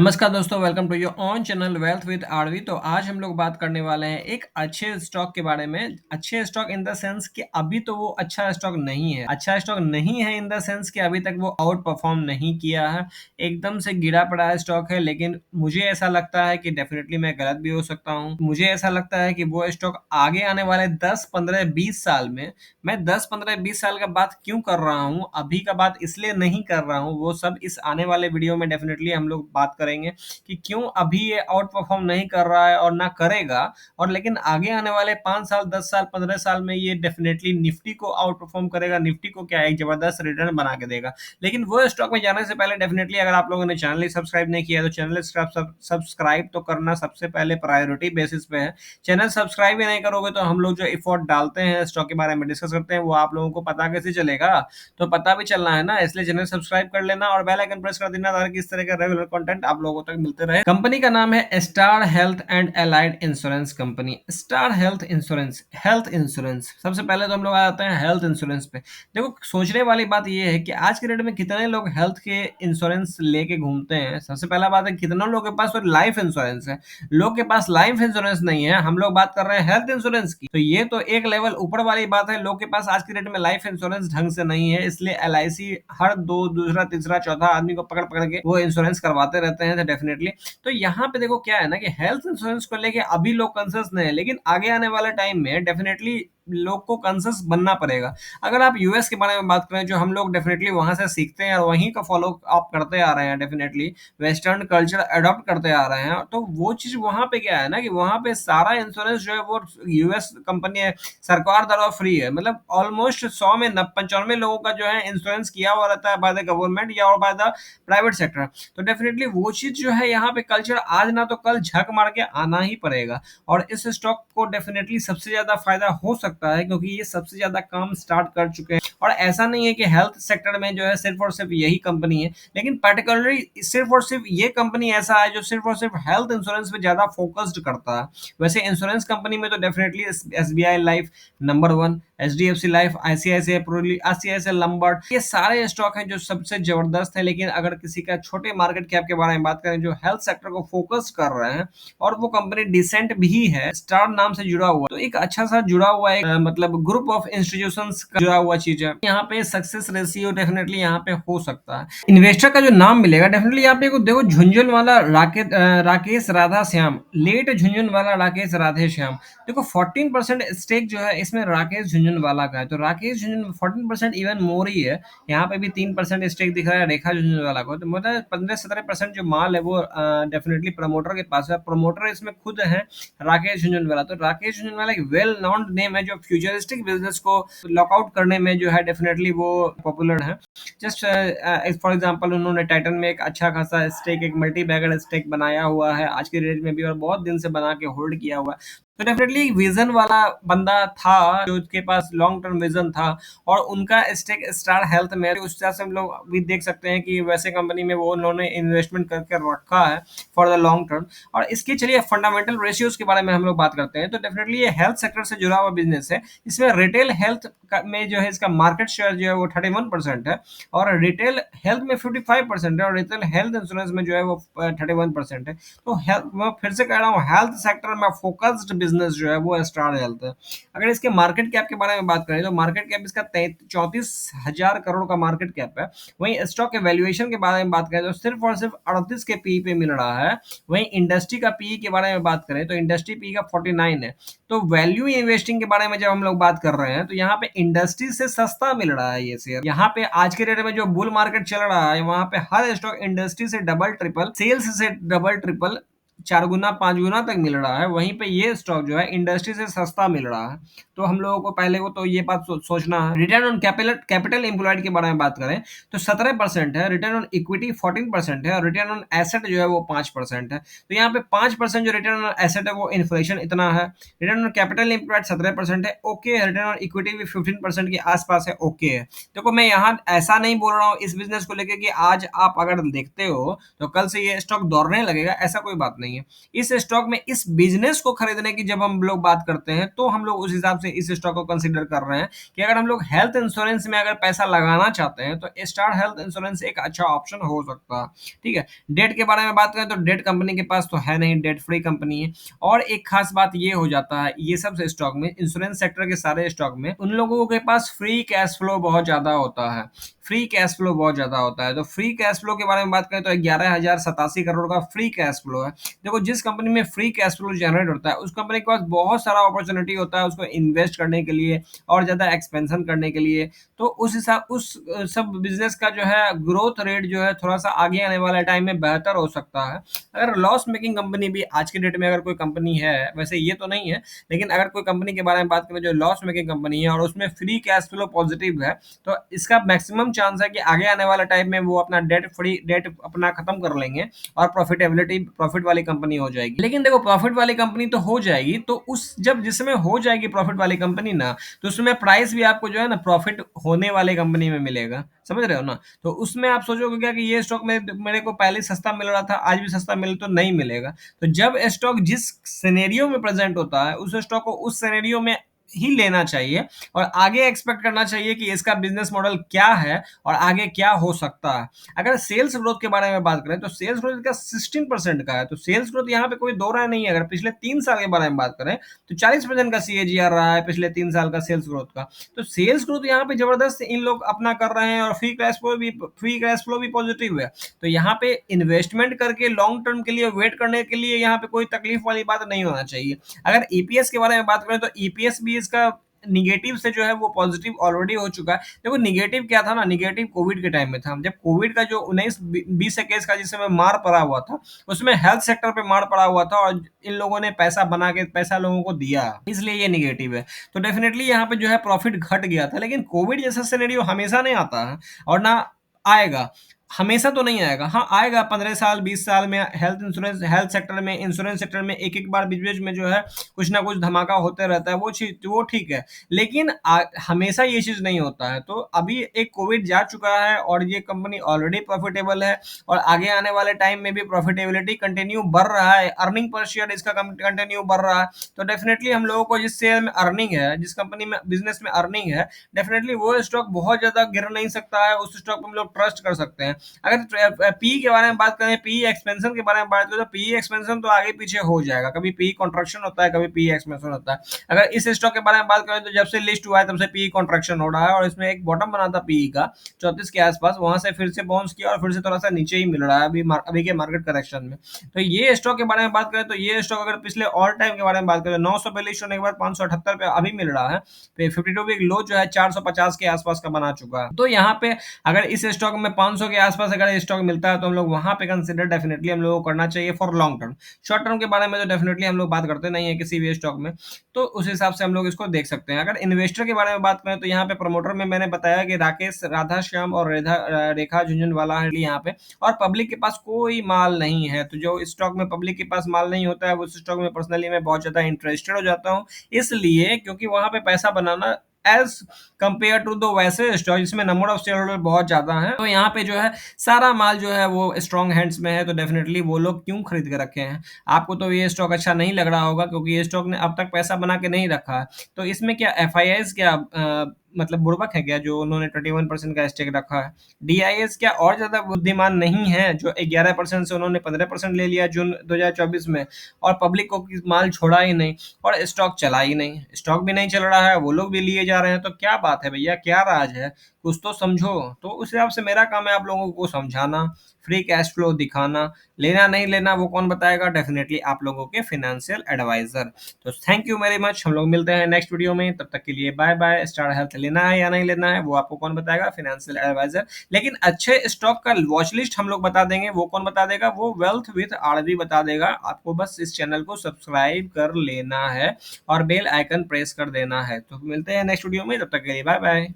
नमस्कार दोस्तों, welcome to your own channel wealth with Aarvi. तो आज हम लोग बात करने वाले हैं एक अच्छे स्टॉक के बारे में। अच्छे स्टॉक इन द सेंस कि अभी तो वो अच्छा स्टॉक नहीं है। अच्छा स्टॉक नहीं है इन द सेंस कि अभी तक वो आउट परफॉर्म नहीं किया है, एकदम से गिरा पड़ा स्टॉक है। लेकिन मुझे ऐसा लगता है कि डेफिनेटली मैं गलत भी हो सकता हूँ। मुझे ऐसा लगता है कि वो स्टॉक आगे आने वाले 10 15 20 साल में, मैं 10 15 20 साल का बात क्यों कर रहा हूँ, अभी का बात इसलिए नहीं कर रहा हूँ, वो सब इस आने वाले वीडियो में डेफिनेटली हम लोग बात करेंगे कि क्यों अभी ये आउट परफॉर्म नहीं कर रहा है और ना करेगा। और लेकिन आगे आने वाले 5 साल 10 साल 15 साल में ये डेफिनेटली निफ्टी को आउट परफॉर्म करेगा। निफ्टी को क्या है, एक जबरदस्त रिटर्न बना के देगा। लेकिन वो स्टॉक में जाने से पहले डेफिनेटली अगर आप लोगों ने चैनल ही सब्सक्राइब नहीं किया तो चैनल सब्सक्राइब तो करना सबसे पहले प्रायोरिटी बेसिस पे है। चैनल सब्सक्राइब ही नहीं करोगे तो हम लोग जो एफर्ट डालते हैं स्टॉक के बारे में डिस्कस करते हैं वो आप लोगों को पता कैसे चलेगा। तो पता भी चलना है ना, इसलिए चैनल सब्सक्राइब कर लेना और बेल आइकन प्रेस कर देना ताकि इस तरह का रेगुलर कंटेंट आप लोगों तक मिलते रहे। कंपनी का नाम है star health and allied insurance company. Star health insurance, health insurance. सबसे पहले तो हम लोग आ जाते हैं हेल्थ इंश्योरेंस पे। देखो, सोचने वाली बात यह है कि आज के डेट में कितने लोग हेल्थ के इंश्योरेंस लेके घूमते हैं। सबसे पहला बात है, कितने लोगों के पास तो लाइफ इंश्योरेंस है। लोग के पास लाइफ इंश्योरेंस नहीं है। हम लोग बात कर रहे हैं हेल्थ इंश्योरेंस की, तो ये तो एक लेवल ऊपर वाली बात है। लोग के पास आज की डेट में लाइफ इंश्योरेंस ढंग से नहीं है, इसलिए एलआईसी हर दो दूसरा तीसरा चौथा आदमी को पकड़ पकड़ के वो इंश्योरेंस करवाते रहते हैं। तो डेफिनेटली तो यहाँ पे देखो क्या है ना कि हेल्थ इंश्योरेंस को लेके अभी लोग कंसर्स नहीं है, लेकिन आगे आने वाले टाइम में डेफिनेटली लोग को कंसर्स बनना पड़ेगा। अगर आप यूएस के बारे में बात करें, जो हम लोग डेफिनेटली वहां से सीखते हैं और वहीं का फॉलो आप करते आ रहे हैं, डेफिनेटली वेस्टर्न कल्चर अडॉप्ट करते आ रहे हैं, तो वो चीज वहां पे क्या है ना कि वहां पे सारा इंश्योरेंस जो है वो यूएस कंपनी है, सरकार द्वारा फ्री है। मतलब ऑलमोस्ट 100 में 95 लोगों का जो है इंश्योरेंस किया हुआ रहता है बाय द गवर्नमेंट या और बाय द प्राइवेट सेक्टर। तो डेफिनेटली वो चीज जो है यहाँ पे कल्चर आज ना तो कल झक मार के आना ही पड़ेगा। और इस स्टॉक को डेफिनेटली सबसे ज्यादा फायदा हो सकता है क्योंकि ये सबसे ज्यादा काम स्टार्ट कर चुके हैं। और ऐसा नहीं है कि हेल्थ सेक्टर में जो है सिर्फ और सिर्फ यही कंपनी है, लेकिन पर्टिकुलरली सिर्फ और सिर्फ ये कंपनी ऐसा है जो सिर्फ और सिर्फ हेल्थ इंश्योरेंस पे ज्यादा फोकस्ड करता है। वैसे इंश्योरेंस कंपनी में तो definitely SBI life number one, HDFC life, ICICI प्रोली, ICICI Lombard, ये सारे स्टॉक हैं जो सबसे जबरदस्त है। लेकिन अगर किसी का छोटे मार्केट कैप के बारे में बात करें जो हेल्थ सेक्टर को फोकस कर रहे हैं और वो कंपनी डिसेंट भी है, स्टार नाम से जुड़ा हुआ, तो एक अच्छा सा जुड़ा हुआ एक मतलब ग्रुप ऑफ इंस्टीट्यूशंस का जुड़ा हुआ चीज है। यहाँ पे सक्सेस रेशियो डेफिनेटली यहाँ पे हो सकता है। इन्वेस्टर का जो नाम मिलेगा डेफिनेटली यहाँ पे देखो, झुंझुनवाला राकेश राधा श्याम, लेट झुंझुनवाला राकेश राधे श्याम। देखो 14% स्टेक जो है इसमें राकेश झुंझुनवाला का है, तो राकेश झुंझुन 14% इवन मोर ही है। यहाँ पे भी 3% स्टेक दिख रहा है रेखा झुंझुनवाला को। तो मतलब 15 17% जो माल है वो डेफिनेटली प्रमोटर के पास है। प्रमोटर इसमें खुद है राकेश झुंझुनवाला। तो राकेश झुंझुनवाला एक वेल नोन नेम है जो फ्यूचरिस्टिक बिजनेस को लॉकआउट करने में जो है डेफिनेटली वो पॉपुलर है। जस्ट फॉर एग्जांपल उन्होंने टाइटन में एक अच्छा खासा स्टेक, एक मल्टी बैगर स्टेक बनाया हुआ है आज के रेट में भी, और बहुत दिन से बना के होल्ड किया हुआ है। तो डेफिनेटली विजन वाला बंदा था जो उसके पास लॉन्ग टर्म विजन था, और उनका स्टेक स्टार हेल्थ में उस तरह से हम लोग भी देख सकते हैं कि वैसे कंपनी में वो उन्होंने इन्वेस्टमेंट करके रखा है फॉर द लॉन्ग टर्म। और इसके चलिए फंडामेंटल रेशियोज के बारे में हम लोग बात करते हैं। तो डेफिनेटली ये हेल्थ सेक्टर से जुड़ा हुआ बिजनेस है। इसमें रिटेल हेल्थ में जो है इसका मार्केट शेयर जो है वो 31% है, और रिटेल हेल्थ में 55% है, और रिटेल हेल्थ इंश्योरेंस में जो है वो 31% है। तो मैं फिर से कह रहा हूँ, हेल्थ सेक्टर में फोकस्ड बिजनेस जो है वो स्टार हेल्थ है। अगर इसके मार्केट कैप के बारे में बात करें तो मार्केट कैप इसका 34,000 करोड़ का मार्केट कैप है। वहीं स्टॉक के वैल्यूएशन के बारे में बात करें तो सिर्फ और सिर्फ 38 के पी पे मिल रहा है। वहीं इंडस्ट्री का पी के बारे में बात करें तो इंडस्ट्री पी का 49 है। तो वैल्यू इन्वेस्टिंग के बारे में जब हम लोग बात कर रहे हैं तो यहाँ पे इंडस्ट्री से सस्ता मिल रहा है ये शेयर। यहाँ पे आज के डेट में जो बुल मार्केट चल रहा है वहां पे हर स्टॉक इंडस्ट्री से डबल ट्रिपल, सेल्स से डबल ट्रिपल, 4 गुना 5 गुना तक मिल रहा है। वहीं पे ये स्टॉक जो है इंडस्ट्री से सस्ता मिल रहा है। तो हम लोगों को पहले को तो ये बात सोचना है। Return on capital capital employed के बारे में बात करें तो 17% है, रिटर्न ऑन इक्विटी 14% है, और रिटर्न ऑन एसेट जो है वो 5% है। तो यहाँ पे 5% जो रिटर्न ऑन एसेट है वो इन्फ्लेशन इतना है। रिटर्न ऑन कैपिटल एम्प्लॉयड 17% है, ओके। रिटर्न ऑन इक्विटी भी 15% के आसपास है, ओके है। देखो मैं यहाँ ऐसा नहीं बोल रहा हूँ इस बिजनेस को लेकर कि आज आप अगर देखते हो तो कल से ये स्टॉक दौड़ने लगेगा, ऐसा कोई बात नहीं। नहीं है। इस स्टॉक में इस बिजनेस को खरीदने की जब हम लोग बात करते हैं तो हम लोग उस हिसाब से इस स्टॉक को कंसिडर कर रहे हैं कि अगर हम लोग हेल्थ इंश्योरेंस में अगर पैसा लगाना चाहते हैं तो स्टार हेल्थ इंश्योरेंस एक अच्छा ऑप्शन हो सकता है। ठीक है। डेट के बारे में बात करें तो डेट कंपनी के पास तो है नहीं, डेट फ्री कंपनी है। और एक खास बात ये हो जाता है ये सब स्टॉक में, इंश्योरेंस सेक्टर के सारे स्टॉक में उन लोगों के पास फ्री कैश फ्लो बहुत ज्यादा होता है। फ्री कैश फ्लो बहुत ज्यादा होता है। तो फ्री कैश फ्लो के बारे में बात करें तो 11,087 करोड़ का फ्री कैश फ्लो है। देखो जिस कंपनी में फ्री कैश फ्लो जनरेट होता है उस कंपनी के पास बहुत सारा अपॉर्चुनिटी होता है उसको इन्वेस्ट करने के लिए और ज्यादा एक्सपेंशन करने के लिए। तो उस हिसाब उस सब बिजनेस का जो है ग्रोथ रेट जो है थोड़ा सा आगे आने वाले टाइम में बेहतर हो सकता है। अगर लॉस मेकिंग कंपनी भी आज के डेट में अगर कोई कंपनी है, वैसे ये तो नहीं है, लेकिन अगर कोई कंपनी के बारे में बात करें जो लॉस मेकिंग कंपनी है और उसमें फ्री कैश फ्लो पॉजिटिव है तो इसका मैक्सिमम चांस है कि आगे आने वाले टाइम में वो अपना डेट अपना खत्म कर लेंगे और प्रॉफिटेबिलिटी प्रॉफिट वाली कंपनी हो जाएगी। लेकिन देखो प्रॉफिट वाली कंपनी तो हो जाएगी, तो उस जब जिसमें हो जाएगी प्रॉफिट वाली कंपनी ना, तो उसमें प्राइस भी आपको जो है ना प्रॉफिट होने वाली कंपनी में मिलेगा। समझ रहे हो ना? तो उसमें आप सोचोगे क्या कि ये स्टॉक में मेरे को पहले सस्ता मिल रहा था आज भी सस्ता मिले, तो नहीं मिलेगा। तो जब स्टॉक जिस सिनेरियो में प्रेजेंट होता है उस स्टॉक को उस सिनेरियो में ही लेना चाहिए और आगे एक्सपेक्ट करना चाहिए कि इसका बिजनेस मॉडल क्या है और आगे क्या हो सकता है। अगर सेल्स ग्रोथ के बारे में बात करें तो सेल्स ग्रोथ का 16% का है। तो सेल्स ग्रोथ यहाँ पे कोई दो राय नहीं है। अगर पिछले 3 साल के बारे में बात करें तो 40% का सीएजीआर रहा है पिछले 3 साल का सेल्स ग्रोथ का। तो सेल्स ग्रोथ यहाँ पे जबरदस्त इन लोग अपना कर रहे हैं और फ्री कैश फ्लो भी पॉजिटिव है। तो यहाँ पे इन्वेस्टमेंट करके लॉन्ग टर्म के लिए वेट करने के लिए यहाँ पे कोई तकलीफ वाली बात नहीं होना चाहिए। अगर ईपीएस के बारे में बात करें तो ईपीएस भी इसका निगेटिव से जो है वो पॉजिटिव ऑलरेडी हो चुका है। देखो निगेटिव क्या था ना, निगेटिव कोविड के टाइम में था, जब कोविड का जो 19-20 केस का जिस समय मार पड़ा हुआ था उसमें हेल्थ सेक्टर पे मार पड़ा हुआ था और इन लोगों ने पैसा बना के पैसा लोगों को दिया, इसलिए ये निगेटिव है। तो डेफिनेटली यहाँ पे जो है प्रॉफिट घट गया था, लेकिन कोविड जैसा सिनेरियो हमेशा नहीं आता है और ना आएगा। हमेशा तो नहीं आएगा, हाँ आएगा 15 साल 20 साल में हेल्थ सेक्टर में इंश्योरेंस सेक्टर में एक एक बार बीच बीच में जो है कुछ ना कुछ धमाका होते रहता है, वो चीज वो ठीक है। लेकिन हमेशा ये चीज नहीं होता है। तो अभी एक कोविड जा चुका है और ये कंपनी ऑलरेडी प्रॉफिटेबल है और आगे आने वाले टाइम में भी प्रॉफिटेबिलिटी कंटिन्यू बढ़ रहा है, अर्निंग पर शेयर इसका कंटिन्यू बढ़ रहा है। तो डेफिनेटली हम लोगों को जिस शेयर में अर्निंग है, जिस कंपनी में बिजनेस में अर्निंग है, डेफिनेटली वो स्टॉक बहुत ज्यादा गिर नहीं सकता है, उस स्टॉक पर हम लोग ट्रस्ट कर सकते हैं। अगर पी के बारे में बात करें, पी एक्सपेंशन के बारे में बात करें तो पी एक्सपेंशन तो आगे पीछे हो जाएगा, कभी पी कॉन्ट्रैक्शन होता है कभी पी एक्सपेंशन होता है। अगर इस स्टॉक के बारे में बात करें तो जब से लिस्ट हुआ है तब से पी कॉन्ट्रैक्शन हो रहा है और इसमें एक बॉटम बना था पी का 34 के आसपास, वहां से फिर से बाउंस किया और फिर से थोड़ा सा नीचे ही मिल रहा है अभी के मार्केट करेक्शन में। तो ये स्टॉक के बारे में बात करें तो ये स्टॉक अगर पिछले ऑल टाइम के बारे में बात करें 942 होने के बाद 578 पे अभी मिल रहा है। 52 वीक लो जो है 450 के आसपास का बना चुका है। तो यहाँ पे अगर इस स्टॉक में 500 के आसपास अगर स्टॉक मिलता है तो हम लोग वहां पे कंसिडर डेफिनेटली हम लोग को करना चाहिए for long term. Short term के बारे में तो डेफिनेटली हम लोग बात करते नहीं है किसी भी स्टॉक में, तो उस हिसाब से हम लोग इसको देख सकते हैं। अगर इन्वेस्टर के बारे में बात करें तो यहाँ पे प्रमोटर में मैंने बताया कि राकेश राधा श्याम और रेखा झुंझुनवाला है यहाँ पे, और पब्लिक के पास कोई माल नहीं है। तो जो स्टॉक में पब्लिक के पास माल नहीं होता है उस स्टॉक में पर्सनली मैं बहुत ज्यादा इंटरेस्टेड हो जाता हूँ, इसलिए क्योंकि वहां पे पैसा बनाना एज कंपेयर टू दो वैसे स्टॉक जिसमें नंबर ऑफ शेयर होल्डर बहुत ज्यादा है, तो यहाँ पे जो है सारा माल जो है वो स्ट्रॉन्ग हैंड्स में है। तो डेफिनेटली वो लोग क्यों खरीद के रखे हैं। आपको तो ये स्टॉक अच्छा नहीं लग रहा होगा क्योंकि ये स्टॉक ने अब तक पैसा बना के नहीं रखा है। तो इसमें क्या एफआईआईज क्या मतलब बुड़बक है क्या जो उन्होंने 21% का स्टेक रखा है। डीआईएस क्या और ज्यादा बुद्धिमान नहीं है जो 11% से उन्होंने 15% ले लिया जून 2024 में और पब्लिक को माल छोड़ा ही नहीं और स्टॉक चला ही नहीं, स्टॉक भी नहीं चल रहा है, वो लोग भी लिए जा रहे हैं। तो क्या बात है भैया, क्या राज है, कुछ तो समझो। तो उस हिसाब से मेरा काम है आप लोगों को समझाना, फ्री कैश फ्लो दिखाना। लेना नहीं लेना वो कौन बताएगा, डेफिनेटली आप लोगों के फाइनेंशियल एडवाइजर। तो थैंक यू वेरी मच, हम लोग मिलते हैं नेक्स्ट वीडियो में, तब तक के लिए बाय बाय। स्टार हेल्थ लेना है या नहीं लेना है वो आपको कौन बताएगा, फाइनेंशियल एडवाइजर। लेकिन अच्छे स्टॉक का वॉच लिस्ट हम लोग बता देंगे, वो कौन बता देगा, वो वेल्थ विद आरवी बता देगा। आपको बस इस चैनल को सब्सक्राइब कर लेना है और बेल आइकन प्रेस कर देना है। तो मिलते हैं नेक्स्ट वीडियो में, तब तक के लिए बाय बाय।